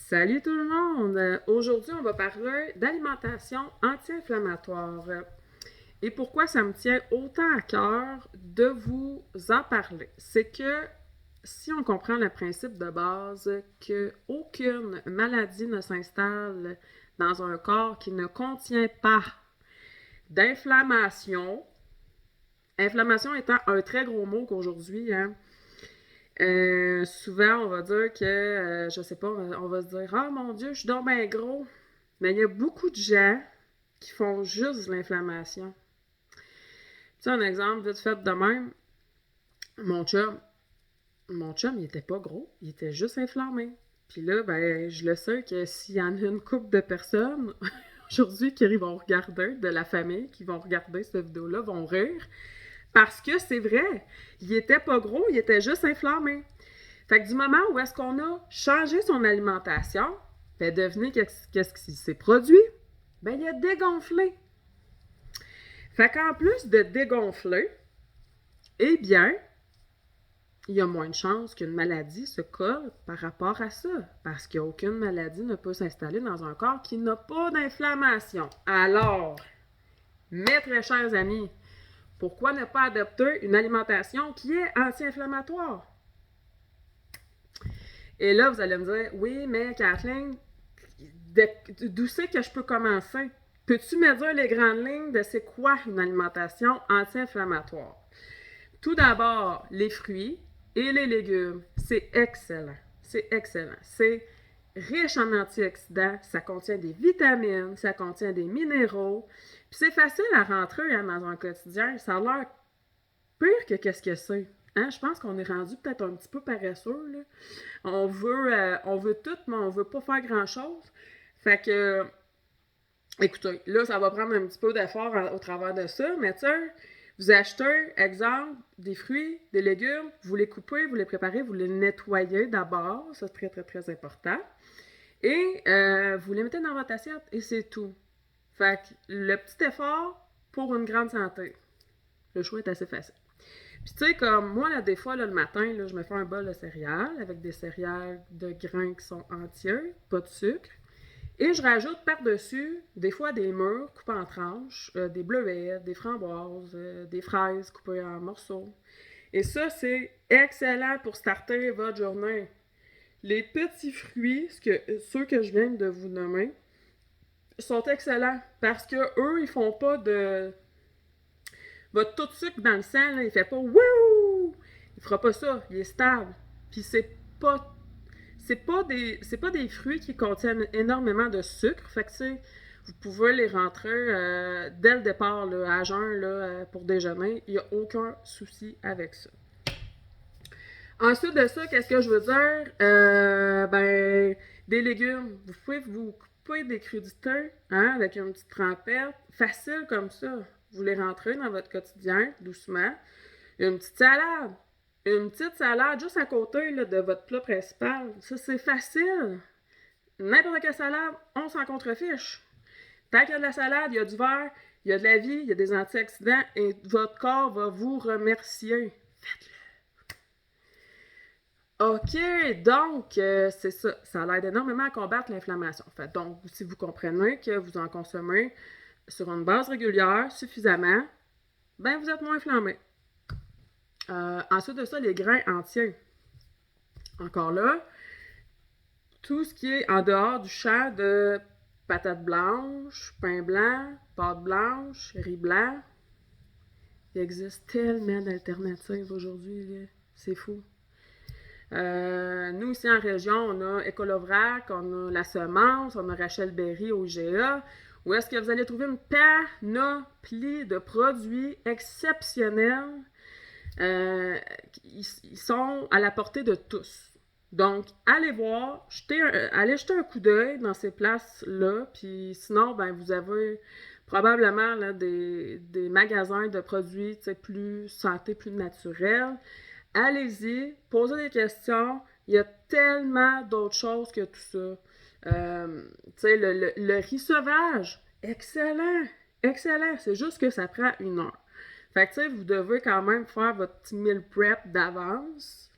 Salut tout le monde! Aujourd'hui, on va parler d'alimentation anti-inflammatoire et pourquoi ça me tient autant à cœur de vous en parler. C'est que si on comprend le principe de base qu'aucune maladie ne s'installe dans un corps qui ne contient pas d'inflammation, inflammation étant un très gros mot qu'aujourd'hui, hein, souvent, on va dire que, je sais pas, on va se dire «Ah mon Dieu, je suis donc bien gros!» Mais il y a beaucoup de gens qui font juste de l'inflammation. Tu sais, un exemple vite fait de même, mon chum, mon chum, il était pas gros, il était juste inflammé. Puis là, ben, je le sais que s'il y en a une couple de personnes aujourd'hui qui vont regarder, de la famille, qui vont regarder cette vidéo-là, vont rire. Parce que c'est vrai, il était pas gros, il était juste inflammé. Fait que du moment où est-ce qu'on a changé son alimentation, ben devinez qu'est-ce qui s'est produit? Ben il a dégonflé. Fait qu'en plus de dégonfler, eh bien, il y a moins de chances qu'une maladie se colle par rapport à ça. Parce qu'aucune maladie ne peut s'installer dans un corps qui n'a pas d'inflammation. Alors, mes très chers amis, pourquoi ne pas adopter une alimentation qui est anti-inflammatoire? Et là, vous allez me dire, oui, mais Kathleen, d'où c'est que je peux commencer? Peux-tu me dire les grandes lignes de c'est quoi une alimentation anti-inflammatoire? Tout d'abord, les fruits et les légumes. C'est excellent. C'est excellent. C'est riche en antioxydants, ça contient des vitamines, ça contient des minéraux. Puis c'est facile à rentrer hein, dans un quotidien. Ça a l'air pire que qu'est-ce que c'est. Hein? Je pense qu'on est rendu peut-être un petit peu paresseux. Là. On veut tout, mais on veut pas faire grand-chose. Fait que, écoutez, là, ça va prendre un petit peu d'effort au travers de ça, mais tu sais, vous achetez, exemple, des fruits, des légumes, vous les coupez, vous les préparez, vous les nettoyez d'abord, ça c'est très, très, très important, et vous les mettez dans votre assiette, et c'est tout. Fait que le petit effort pour une grande santé. Le choix est assez facile. Puis tu sais, comme moi, là, des fois, là, le matin, là, je me fais un bol de céréales avec des céréales de grains qui sont entiers, pas de sucre. Et je rajoute par-dessus, des fois, des mûres coupées en tranches, des bleuets, des framboises, des fraises coupées en morceaux. Et ça, c'est excellent pour starter votre journée. Les petits fruits, ceux que je viens de vous nommer, sont excellents parce que eux, ils font pas de votre taux de sucre dans le sang, là, il fait pas wouh! Il fera pas ça, il est stable. Puis c'est pas des fruits qui contiennent énormément de sucre, fait que vous pouvez les rentrer dès le départ là, à jeun là, pour déjeuner, il n'y a aucun souci avec ça. Ensuite de ça, qu'est-ce que je veux dire? Ben, des légumes. Vous pouvez vous couper des crudités hein, avec une petite trempette. Facile comme ça. Vous les rentrez dans votre quotidien, doucement. Une petite salade. Une petite salade juste à côté là, de votre plat principal. Ça, c'est facile. N'importe quelle salade, on s'en contrefiche. Tant qu'il y a de la salade, il y a du verre, il y a de la vie, il y a des antioxydants et votre corps va vous remercier. Faites-le. OK, donc, c'est ça. Ça l'aide énormément à combattre l'inflammation. Fait, donc, si vous comprenez que vous en consommez sur une base régulière suffisamment, ben vous êtes moins inflammé. Ensuite de ça, les grains entiers. Encore là, tout ce qui est en dehors du champ de patates blanches, pain blanc, pâte blanche, riz blanc, il existe tellement d'alternatives aujourd'hui, c'est fou. Nous, ici en région, on a Écolovrac, on a La Semence, on a Rachel Berry au IGA, où est-ce que vous allez trouver une panoplie de produits exceptionnels. Ils sont à la portée de tous. Donc, allez voir, allez jeter un coup d'œil dans ces places-là, puis sinon, ben, vous avez probablement là, des magasins de produits plus santé, plus naturels. Allez-y, posez des questions. Il y a tellement d'autres choses que tout ça. Tu sais, le riz sauvage, excellent, excellent. C'est juste que ça prend 1 heure. Fait que, tu sais, vous devez quand même faire votre petit meal prep d'avance.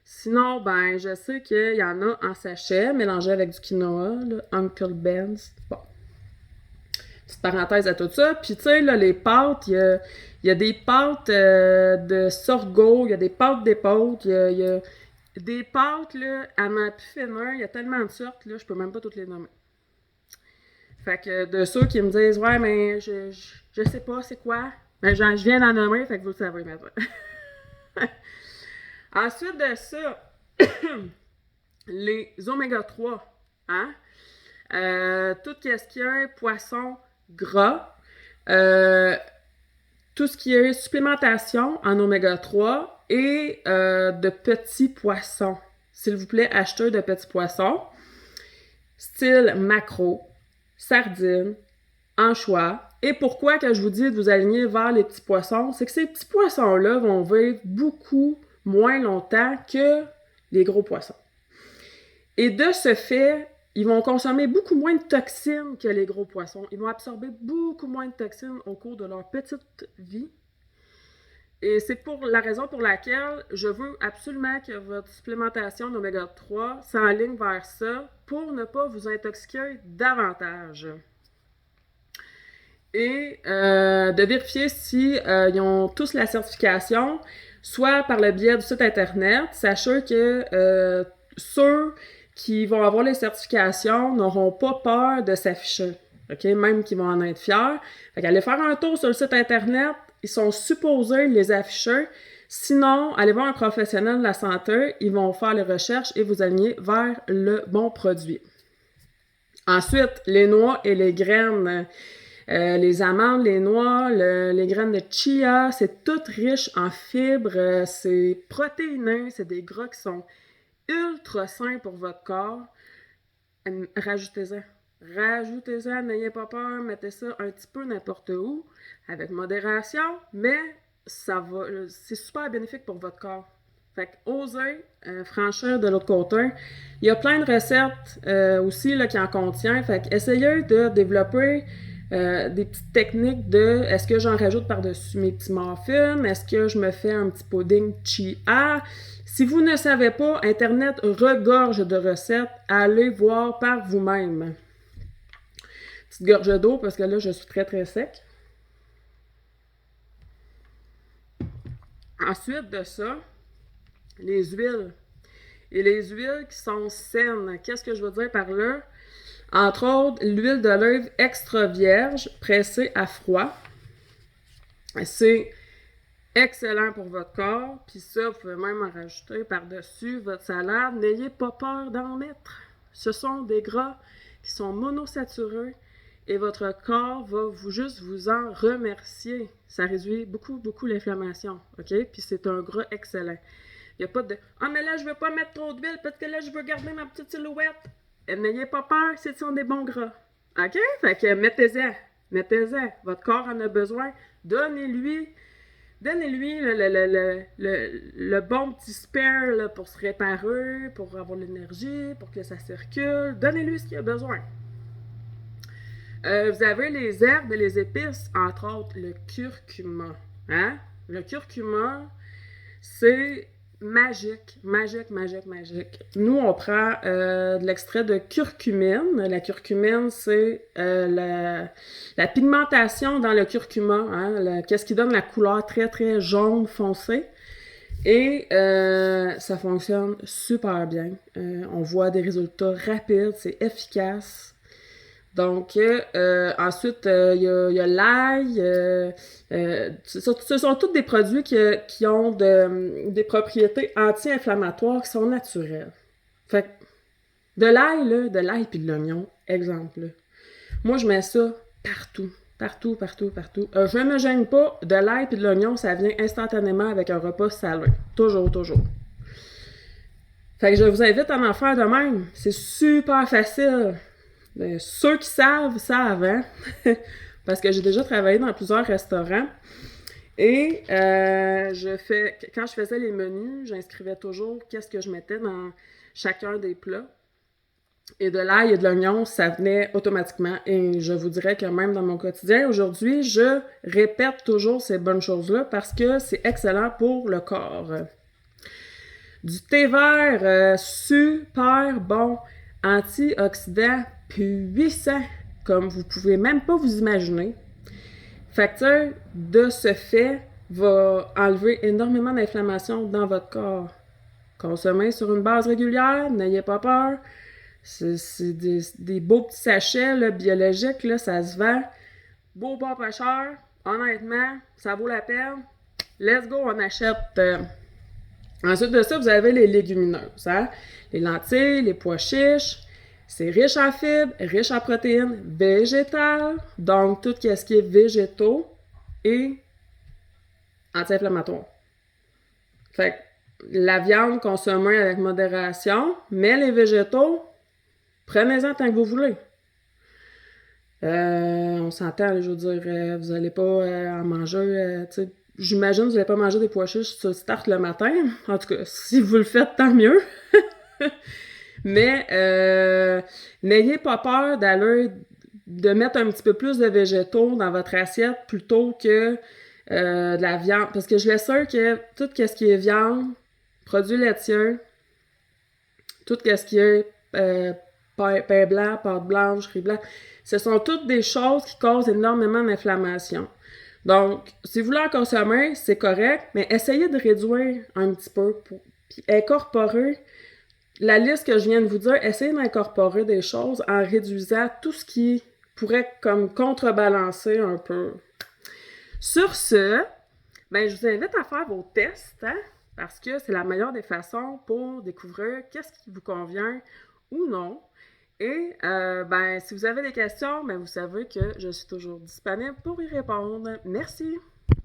Sinon, ben, je sais qu'il y en a en sachet, mélangé avec du quinoa, là, Uncle Ben's. Bon, petite parenthèse à tout ça. Puis, tu sais, là, les pâtes, il y a des pâtes de sorgho, il y a des pâtes d'épaule, il y a des pâtes, là, à ma plus finir, il y a tellement de sortes, là, je peux même pas toutes les nommer. Fait que de ceux qui me disent, ouais, mais je sais pas c'est quoi, ben, je viens d'en nommer, fait que vous le savez maintenant. Ensuite de ça, les oméga 3, hein? Tout ce qui est poisson gras, euh, tout ce qui est supplémentation en oméga 3 et de petits poissons. S'il vous plaît, acheteurs de petits poissons, style maquereau, sardines, anchois. Et pourquoi que je vous dis de vous aligner vers les petits poissons, c'est que ces petits poissons-là vont vivre beaucoup moins longtemps que les gros poissons. Et de ce fait, ils vont consommer beaucoup moins de toxines que les gros poissons. Ils vont absorber beaucoup moins de toxines au cours de leur petite vie. Et c'est pour la raison pour laquelle je veux absolument que votre supplémentation d'oméga 3 s'enligne vers ça pour ne pas vous intoxiquer davantage. Et de vérifier si ils ont tous la certification, soit par le biais du site internet. Sachez que ceux qui vont avoir les certifications n'auront pas peur de s'afficher, ok, même qu'ils vont en être fiers. Fait qu'allez faire un tour sur le site internet, ils sont supposés les afficher. Sinon, allez voir un professionnel de la santé, ils vont faire les recherches et vous aligner vers le bon produit. Ensuite, les noix et les graines. Les amandes, les noix, les graines de chia, c'est tout riche en fibres, c'est protéiné, c'est des gras qui sont ultra sains pour votre corps. Rajoutez-en. Rajoutez-en, n'ayez pas peur, mettez ça un petit peu n'importe où, avec modération, mais c'est super bénéfique pour votre corps. Fait que osez franchir de l'autre côté. Il y a plein de recettes aussi là, qui en contient. Fait que essayez de développer des petites techniques de est-ce que j'en rajoute par-dessus mes petits muffins, est-ce que je me fais un petit pudding chia. Si vous ne savez pas, Internet regorge de recettes, allez voir par vous-même. Petite gorgée d'eau parce que là, je suis très très sec. Ensuite de ça, les huiles. Et les huiles qui sont saines. Qu'est-ce que je veux dire par là? Entre autres, l'huile d'olive extra vierge pressée à froid. C'est excellent pour votre corps. Puis ça, vous pouvez même en rajouter par-dessus votre salade. N'ayez pas peur d'en mettre. Ce sont des gras qui sont monosaturés et votre corps va juste vous en remercier. Ça réduit beaucoup, beaucoup l'inflammation. OK? Puis c'est un gras excellent. Il n'y a pas de « Ah, mais là, je veux pas mettre trop d'huile parce que là, je veux garder ma petite silhouette. » N'ayez pas peur, ce sont des bons gras. OK? Fait que mettez-en. Mettez-en. Votre corps en a besoin. Donnez-lui le bon petit spare là, pour se réparer, pour avoir de l'énergie, pour que ça circule. Donnez-lui ce qu'il a besoin. Vous avez les herbes et les épices, entre autres le curcuma. Hein? Le curcuma, c'est magique, magique, magique, magique. Nous, on prend de l'extrait de curcumine. La curcumine, c'est la pigmentation dans le curcuma, hein, qu'est-ce qui donne la couleur très, très jaune foncé. Et ça fonctionne super bien. On voit des résultats rapides, c'est efficace. Donc, ensuite, il y a l'ail. Ce sont tous des produits qui ont des propriétés anti-inflammatoires qui sont naturelles. Fait que, de l'ail puis de l'oignon, exemple. Là. Moi, je mets ça partout. Partout, partout, partout. Je ne me gêne pas. De l'ail puis de l'oignon, ça vient instantanément avec un repas salé. Toujours, toujours. Fait que je vous invite à en faire de même. C'est super facile. Ceux qui savent, hein? Parce que j'ai déjà travaillé dans plusieurs restaurants. Et quand je faisais les menus, j'inscrivais toujours qu'est-ce que je mettais dans chacun des plats. Et de l'ail et de l'oignon, ça venait automatiquement. Et je vous dirais que même dans mon quotidien, aujourd'hui, je répète toujours ces bonnes choses-là parce que c'est excellent pour le corps. Du thé vert, super bon, antioxydant puissant, comme vous pouvez même pas vous imaginer. Fait que, tu sais, de ce fait, va enlever énormément d'inflammation dans votre corps. Consommez sur une base régulière, n'ayez pas peur. C'est des beaux petits sachets là, biologiques, là, ça se vend. Beau pas cher, honnêtement, ça vaut la peine. Let's go, on achète. Ensuite de ça, vous avez les légumineuses. Hein? Les lentilles, les pois chiches. C'est riche en fibres, riche en protéines végétales, donc tout ce qui est végétaux et anti-inflammatoire. Fait que la viande, consommée avec modération, mais les végétaux, prenez-en tant que vous voulez. On s'entend, je veux dire, vous n'allez pas en manger, tu sais, j'imagine que vous n'allez pas manger des pois chiches sur le start le matin. En tout cas, si vous le faites, tant mieux. Mais n'ayez pas peur de mettre un petit peu plus de végétaux dans votre assiette plutôt que de la viande. Parce que je l'assure que tout ce qui est viande, produits laitiers, tout ce qui est pain blanc, pâte blanche, riz blanc, ce sont toutes des choses qui causent énormément d'inflammation. Donc, si vous voulez en consommer, c'est correct, mais essayez de réduire un petit peu, puis incorporer la liste que je viens de vous dire, essayez d'incorporer des choses en réduisant tout ce qui pourrait comme contrebalancer un peu. Sur ce, ben, je vous invite à faire vos tests, hein, parce que c'est la meilleure des façons pour découvrir qu'est-ce qui vous convient ou non. Et ben, si vous avez des questions, ben, vous savez que je suis toujours disponible pour y répondre. Merci!